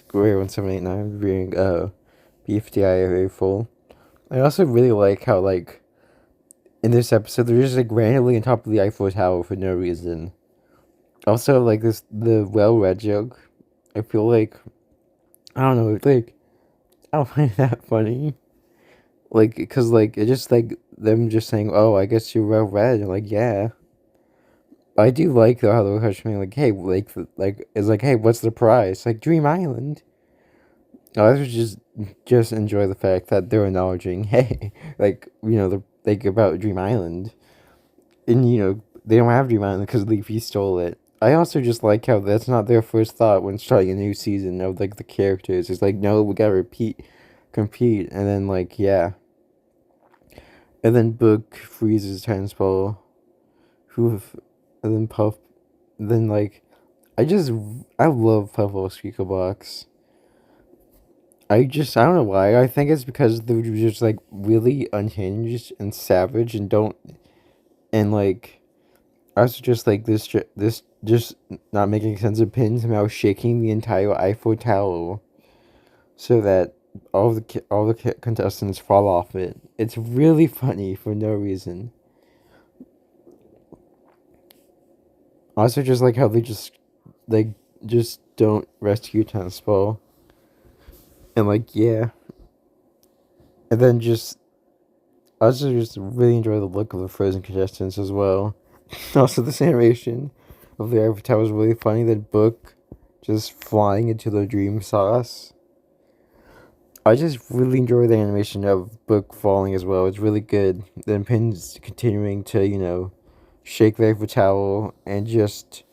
Square1789 being Bfdia very full. I also really like how like in this episode they're just like randomly on top of the Eiffel Tower for no reason. Also like this the well read joke. I feel like I don't know, like I don't find that funny. Like, cause like it's just like them just saying, "Oh, I guess you're well read." And like, yeah, I do like though how they're questioning, like, "Hey, like it's like, hey, what's the prize?" Like Dream Island. I was just enjoy the fact that they're acknowledging, hey, like the like about Dream Island, and they don't have Dream Island because Leafy stole it. I also just like how that's not their first thought when starting a new season of like the characters. It's like, no, we gotta compete, and then like yeah, and then Book freezes tennis ball, who, and then Puff, then like I just I love Puffball Squeakle Box. I don't know why. I think it's because they're just like really unhinged and savage and don't and like I was just like this just not making sense of pins now shaking the entire Eiffel Tower so that all the contestants fall off it. It's really funny for no reason. I also just like how they like just don't rescue tennis ball and like yeah, and then just I also just really enjoy the look of the frozen contestants as well. Also, this animation of the Eiffel Tower was really funny. That Book just flying into the dream sauce. I just really enjoy the animation of Book falling as well. It's really good. Then Pin's continuing to, shake the Eiffel Tower and just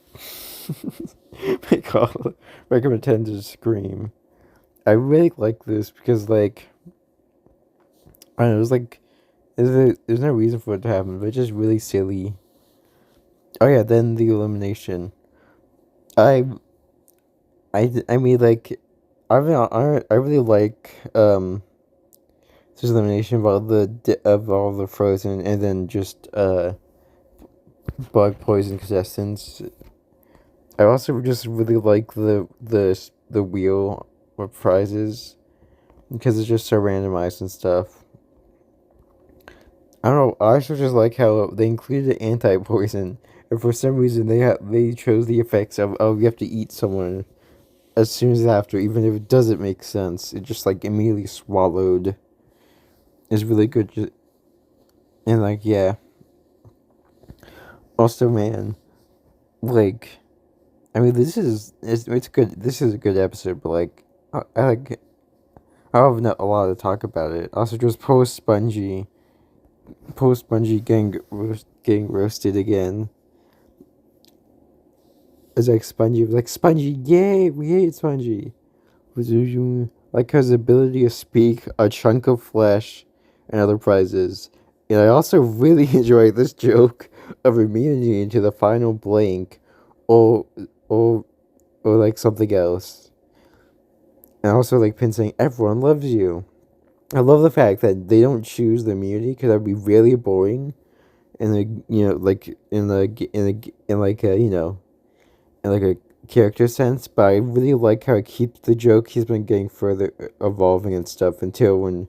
make him pretend to scream. I really like this because, like, I don't know, it was like, there's no reason for it to happen, but it's just really silly. Oh yeah, then the elimination. I I mean like I really like this elimination of all the frozen and then just bug poison contestants. I also just really like the wheel of prizes because it's just so randomized and stuff. I don't know. I also just like how they included anti poison, and for some reason they chose the effects of you have to eat someone as soon as after, even if it doesn't make sense. It just like immediately swallowed. Is really good, and like yeah. Also, man, like I mean, it's good. This is a good episode, but like I like I have not a lot to talk about it. Also, just post Spongy getting roasted again. It's like Spongy was like Spongy, yay, we hate Spongy. Like his ability to speak, a chunk of flesh, and other prizes. And I also really enjoy this joke of immunity into the final blank, or or or like something else. And also like Pin saying everyone loves you. I love the fact that they don't choose the immunity because that'd be really boring. And like like in like in like a character sense, but I really like how it keeps the joke he's been getting further evolving and stuff until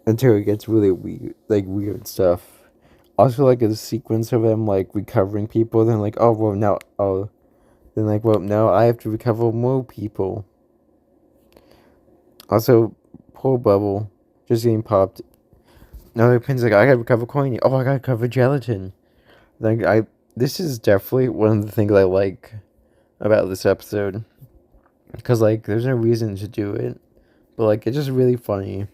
it gets really weird, like weird stuff. Also, like a sequence of him like recovering people, then like then like well now I have to recover more people. Also, poor Bubble just getting popped. Now the pin's like I gotta recover coin. Oh, I gotta recover gelatin. Like this is definitely one of the things I like about this episode. Because, like, there's no reason to do it. But, like, it's just really funny.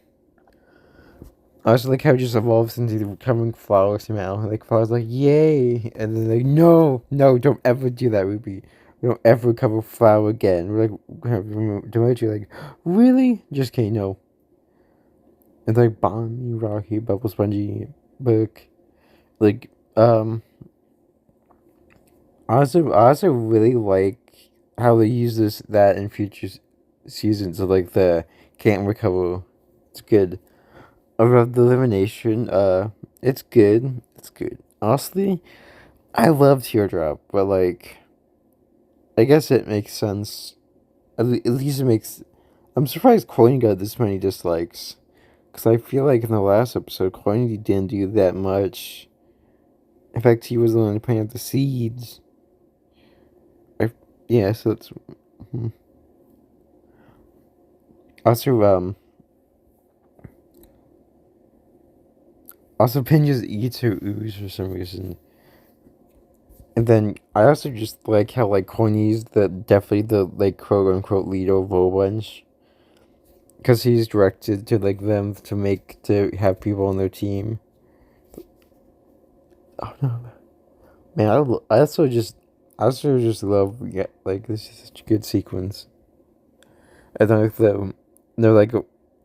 I also like how it just evolves into becoming flowers now. Like, flowers like, yay! And then, like, no, don't ever do that, Ruby. We don't ever cover flower again. We're like, Dimitri, like, really? Just kidding, no. It's like, Bonnie, Rocky, Bubble Spongy, Book. Like, I also really like how they use that in future seasons of, like, the can't recover. It's good. About the elimination, it's good. It's good. Honestly, I love Teardrop, but like, I guess it makes sense at least it makes. I'm surprised Coin got this many dislikes. Because I feel like in the last episode, Coin didn't do that much. In fact, he was the one to plant out the seeds. Yeah, so it's. Also, Pin just eats her ooze for some reason. And then I also just like how like Corny's definitely the like quote unquote leader of a bunch, because he's directed to like them to have people on their team. Oh no, man! I also just love like this is such a good sequence. And then with them, they're like,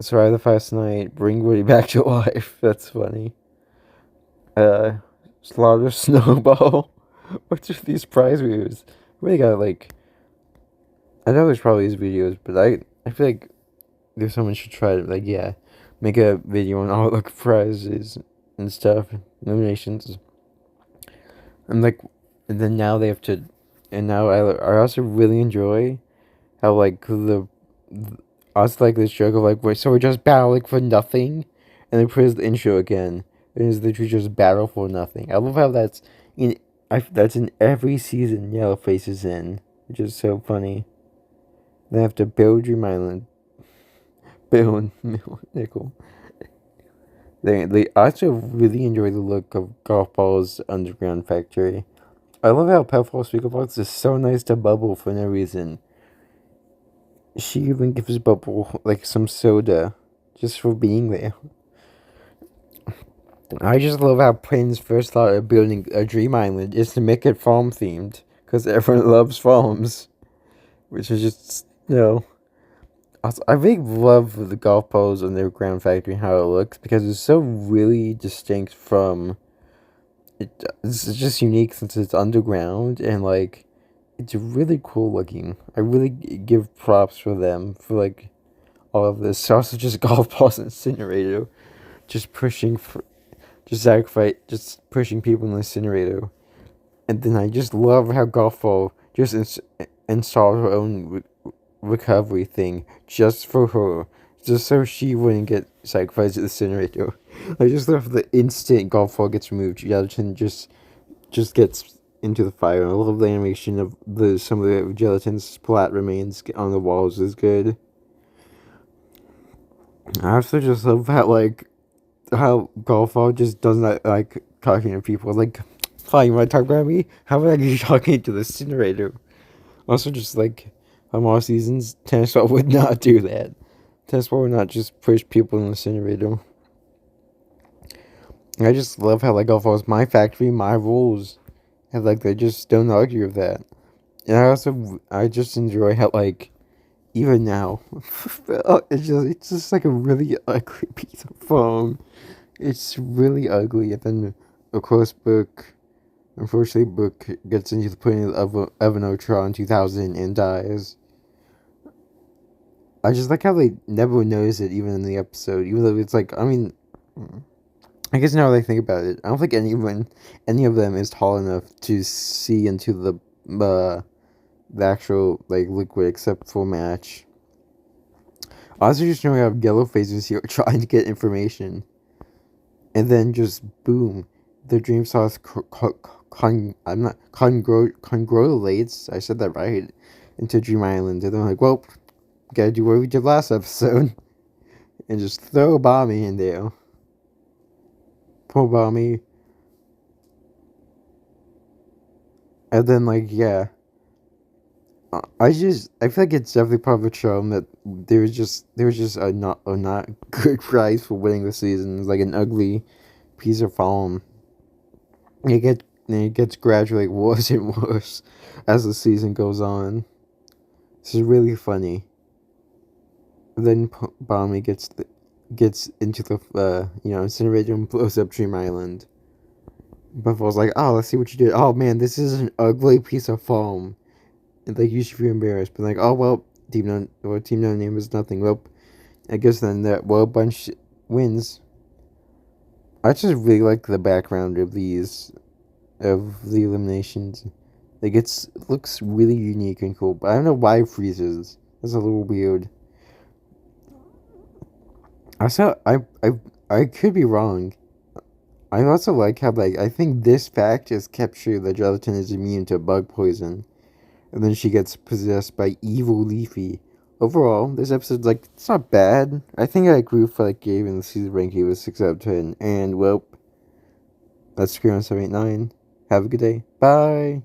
survive the first night, bring Woody back to life. That's funny. Uh, Slaughter Snowball. What's with these prize videos? Really got like. I know there's probably these videos, but I feel like there's someone should try to like make a video on all the prizes and stuff, nominations, and like, and then now they have to, and now I also really enjoy how like us like this joke of like we're just battling for nothing, and they put the intro again. It is literally just battle for nothing. I love how that's in every season Yellowface is in, which is so funny. They have to build Dream Island, build Nickel. They also really enjoy the look of Golf Ball's underground factory. I love how Puffball Speaker Box is so nice to Bubble for no reason. She even gives Bubble like some soda just for being there. I just love how Prin's first thought of building a Dream Island is to make it farm themed, because everyone loves farms, which is just Also, I really love the golf balls on their ground factory and how it looks, because it's so really distinct from. It's just unique since it's underground, and like it's really cool looking. I really give props for them for like all of this. Also, just golf balls incinerator, just pushing for, just pushing people in the incinerator. And then I just love how golf ball just installed her own recovery thing just for her, just so she wouldn't get sacrificed at the incinerator. I just love the instant golf ball gets removed, gelatin just gets into the fire. I love the animation of some of the gelatin splat remains on the walls is good. I also just love how golf ball just doesn't like talking to people. Like, fine, you want to talk about me? How about you talking to the incinerator? Also, just like how most seasons, tennis ball would not do that. Tennis ball would not just push people in the incinerator. I just love how like golf ball is my factory, my rules. And like they just don't argue with that. And I just enjoy how like even now it's just like a really ugly piece of foam. It's really ugly. And then of course unfortunately Book gets into the pudding of Evanotron in 2000 and dies. I just like how they never notice it even in the episode, even though it's like, I mean, I guess now that I think about it, I don't think any of them is tall enough to see into the actual like liquid except for Match. I also just know we have yellow faces here trying to get information, and then just boom, the dream sauce congratulates. I said that right, into Dream Island, and they're like, well, gotta do what we did last episode, and just throw Bommy in there. Poor Bommy. And then I feel like it's definitely part of a charm that there was just a not good prize for winning the season. It's like an ugly piece of foam. It gets gradually worse and worse as the season goes on. This is really funny. Then Bommy gets into the incinerator and blows up Dream Island. Buffalo's like, oh, let's see what you did. Oh man, this is an ugly piece of foam. And like you should be embarrassed, but like, oh well, Team No Name is nothing. Well, I guess then that bunch wins. I just really like the background of the eliminations. Like looks really unique and cool, but I don't know why it freezes. That's a little weird. Also, I could be wrong. I also like how, like, I think this fact just kept true that gelatin is immune to bug poison. And then she gets possessed by evil Leafy. Overall, this episode's, like, it's not bad. I think I agree with, like, giving the season ranking was 6 out of 10. And, well, that's Square1789. Have a good day. Bye.